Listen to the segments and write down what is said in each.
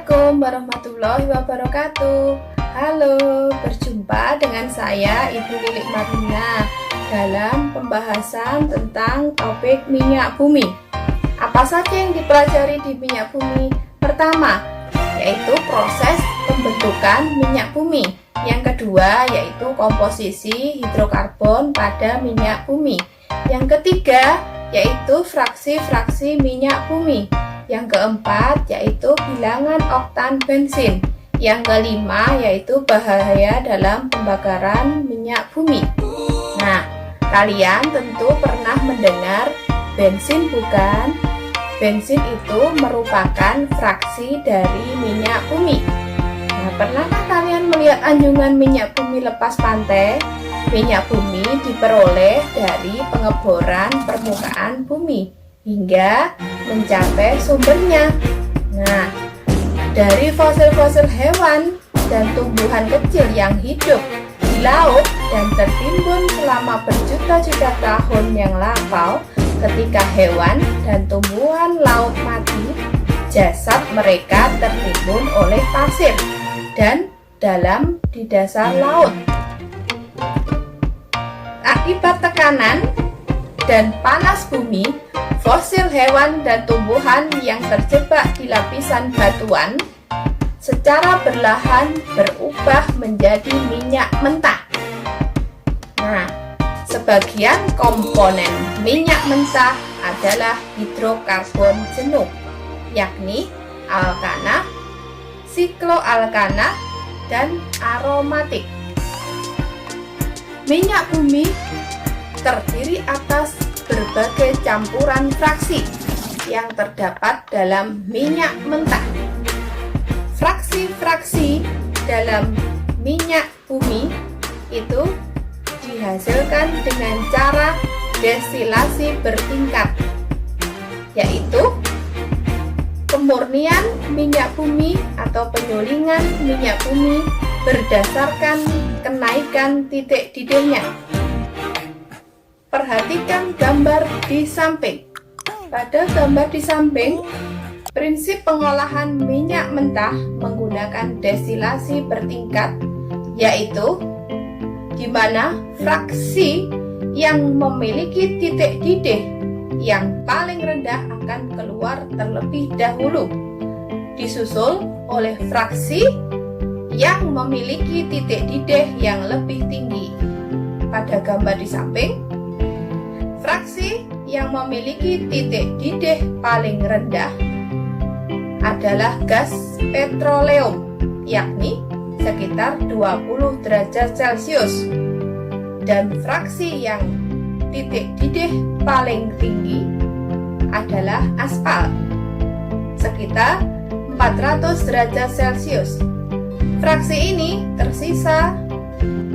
Assalamualaikum warahmatullahi wabarakatuh. Halo, berjumpa dengan saya Ibu Lilik Marlina dalam pembahasan tentang topik minyak bumi. Apa saja yang dipelajari di minyak bumi? Pertama, yaitu proses pembentukan minyak bumi. Yang kedua, yaitu komposisi hidrokarbon pada minyak bumi. Yang ketiga, yaitu fraksi-fraksi minyak bumi. Yang keempat, yaitu bilangan oktan bensin. Yang kelima, yaitu bahaya dalam pembakaran minyak bumi. Nah, kalian tentu pernah mendengar bensin, bukan? Bensin itu merupakan fraksi dari minyak bumi. Nah, pernahkah kalian melihat anjungan minyak bumi lepas pantai? Minyak bumi diperoleh dari pengeboran permukaan bumi hingga mencapai sumbernya. Nah, dari fosil-fosil hewan dan tumbuhan kecil yang hidup di laut dan tertimbun selama berjuta-juta tahun yang lampau, ketika hewan dan tumbuhan laut mati, jasad mereka tertimbun oleh pasir dan dalam di dasar laut. Akibat tekanan dan panas bumi, fosil hewan dan tumbuhan yang terjebak di lapisan batuan secara perlahan berubah menjadi minyak mentah. Nah, sebagian komponen minyak mentah adalah hidrokarbon jenuh, yakni alkana, sikloalkana, dan aromatik. Minyak bumi terdiri atas berbagai campuran fraksi yang terdapat dalam minyak mentah. Fraksi-fraksi dalam minyak bumi itu dihasilkan dengan cara destilasi bertingkat, yaitu pemurnian minyak bumi atau penyulingan minyak bumi berdasarkan kenaikan titik didihnya. Perhatikan gambar di samping. Pada gambar di samping, prinsip pengolahan minyak mentah menggunakan destilasi bertingkat, yaitu di mana fraksi yang memiliki titik didih yang paling rendah akan keluar terlebih dahulu, disusul oleh fraksi yang memiliki titik didih yang lebih tinggi. Pada gambar di samping, fraksi yang memiliki titik didih paling rendah adalah gas petroleum, yakni sekitar 20 derajat Celcius, dan fraksi yang titik didih paling tinggi adalah aspal, sekitar 400 derajat Celcius. Fraksi ini tersisa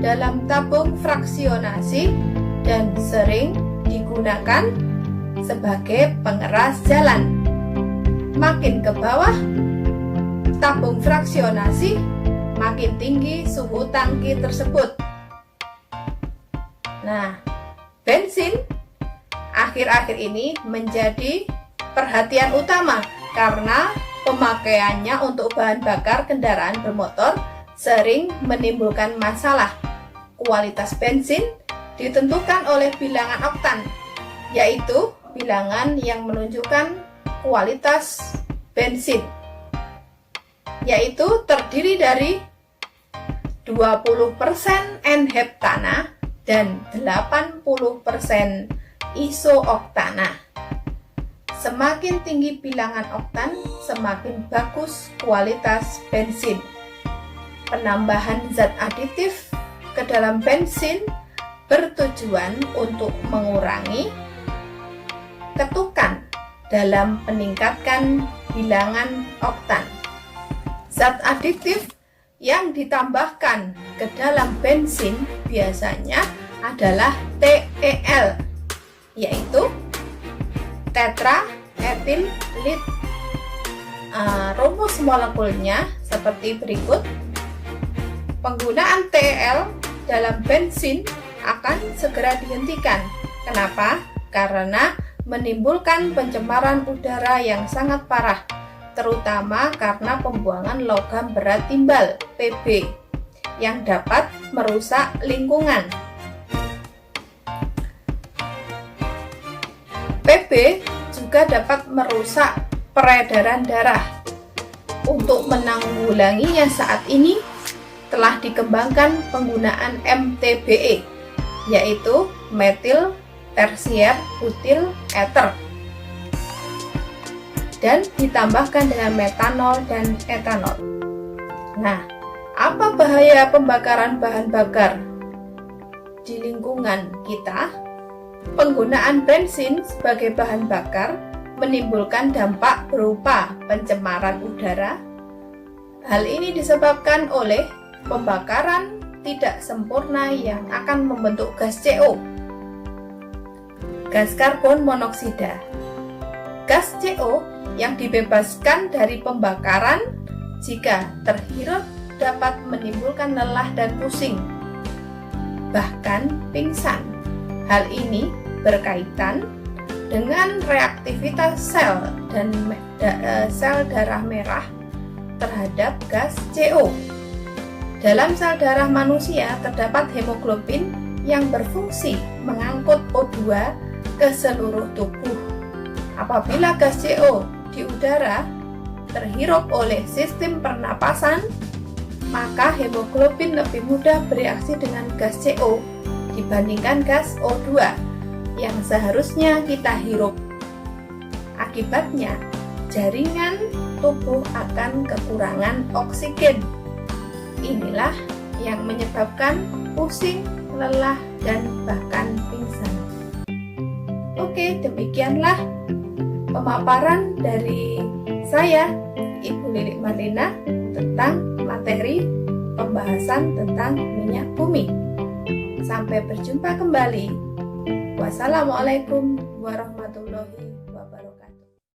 dalam tabung fraksionasi dan sering digunakan sebagai pengeras jalan. Makin ke bawah tabung fraksionasi, makin tinggi suhu tangki tersebut. Nah, bensin akhir-akhir ini menjadi perhatian utama karena pemakaiannya untuk bahan bakar kendaraan bermotor sering menimbulkan masalah. Kualitas bensin ditentukan oleh bilangan oktan, yaitu bilangan yang menunjukkan kualitas bensin, yaitu terdiri dari 20% N-heptana dan 80% iso-oktana. Semakin tinggi bilangan oktan, semakin bagus kualitas bensin. Penambahan zat aditif ke dalam bensin bertujuan untuk mengurangi ketukan dalam meningkatkan bilangan oktan. Zat aditif yang ditambahkan ke dalam bensin biasanya adalah TEL, yaitu tetraetil lead. Rumus molekulnya seperti berikut. Penggunaan TEL dalam bensin akan segera dihentikan. Kenapa? Karena menimbulkan pencemaran udara yang sangat parah. terutama karena pembuangan logam berat timbal (PB) yang dapat merusak lingkungan. PB juga dapat merusak peredaran darah. Untuk menanggulanginya saat ini telah dikembangkan penggunaan MTBE, yaitu metil tersier butil ether, dan ditambahkan dengan metanol dan etanol. Nah, apa bahaya pembakaran bahan bakar di lingkungan kita? Penggunaan bensin sebagai bahan bakar menimbulkan dampak berupa pencemaran udara. Hal ini disebabkan oleh pembakaran tidak sempurna yang akan membentuk gas CO, gas karbon monoksida. Gas CO yang dibebaskan dari pembakaran jika terhirup dapat menimbulkan lelah dan pusing, bahkan pingsan. Hal ini berkaitan dengan reaktivitas sel dan sel darah merah terhadap gas CO. Dalam sel darah manusia terdapat hemoglobin yang berfungsi mengangkut O2 ke seluruh tubuh. Apabila gas CO di udara terhirup oleh sistem pernapasan, maka hemoglobin lebih mudah bereaksi dengan gas CO dibandingkan gas O2 yang seharusnya kita hirup. Akibatnya, jaringan tubuh akan kekurangan oksigen. Inilah yang menyebabkan pusing, lelah, dan bahkan pingsan. Oke, demikianlah pemaparan dari saya, Ibu Lilik Marlina, tentang materi pembahasan tentang minyak bumi. Sampai berjumpa kembali. Wassalamualaikum warahmatullahi wabarakatuh.